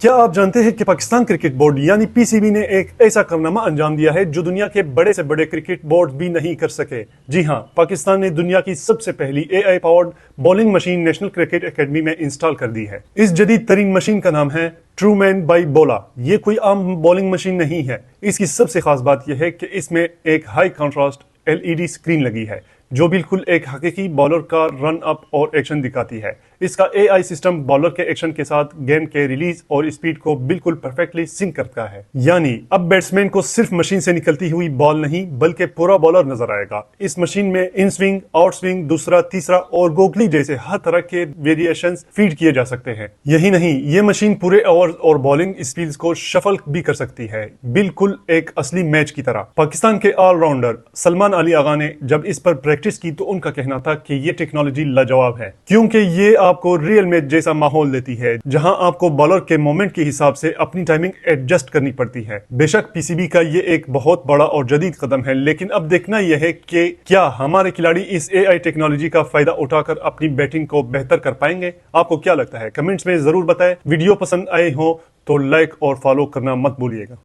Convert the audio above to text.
کیا آپ جانتے ہیں کہ پاکستان کرکٹ بورڈ یعنی پی سی بی نے ایک ایسا کارنامہ انجام دیا ہے جو دنیا کے بڑے سے بڑے کرکٹ بورڈ بھی نہیں کر سکے؟ جی ہاں، پاکستان نے دنیا کی سب سے پہلی A I powered bowling machine national cricket academy میں انسٹال کر دی ہے۔ اس جدید ترین مشین کا نام ہے ٹرو مین بائی بولا۔ یہ کوئی عام بولنگ مشین نہیں ہے۔ اس کی سب سے خاص بات یہ ہے کہ اس میں ایک ہائی کنٹراسٹ LED اسکرین لگی ہے جو بالکل ایک حقیقی بالر کا رن اپ اور ایکشن دکھاتی ہے۔ اس کا اے آئی سسٹم بالر کے ایکشن کے ساتھ گیند کے ریلیز اور اسپیڈ کو بالکل پرفیکٹلی سنک کرتا ہے، یعنی اب بیٹسمین کو صرف مشین سے نکلتی ہوئی بال نہیں بلکہ پورا بالر نظر آئے گا۔ اس مشین میں ان سوئنگ، آؤٹ سوئنگ، دوسرا، تیسرا اور گوگلی جیسے ہر طرح کے ویریشنز فیڈ کیے جا سکتے ہیں۔ یہی نہیں، یہ مشین پورے اوورز اور بالنگ اسپیڈز کو شفل بھی کر سکتی ہے، بالکل ایک اصلی میچ کی طرح۔ پاکستان کے آل راؤنڈر سلمان علی آغا نے جب اس پر پریکٹس کی تو ان کا کہنا تھا کہ یہ ٹیکنالوجی لاجواب ہے، کیونکہ یہ آپ کو ریئل میچ جیسا ماحول دیتی ہے جہاں آپ کو بالر کے مومنٹ کے حساب سے اپنی ٹائمنگ ایڈجسٹ کرنی پڑتی ہے۔ بے شک پی سی بی کا یہ ایک بہت بڑا اور جدید قدم ہے، لیکن اب دیکھنا یہ ہے کہ کیا ہمارے کھلاڑی اس اے آئی ٹیکنالوجی کا فائدہ اٹھا کر اپنی بیٹنگ کو بہتر کر پائیں گے؟ آپ کو کیا لگتا ہے؟ کمنٹس میں ضرور بتائیں۔ ویڈیو پسند آئے ہو تو لائک اور فالو کرنا مت بھولیے گا۔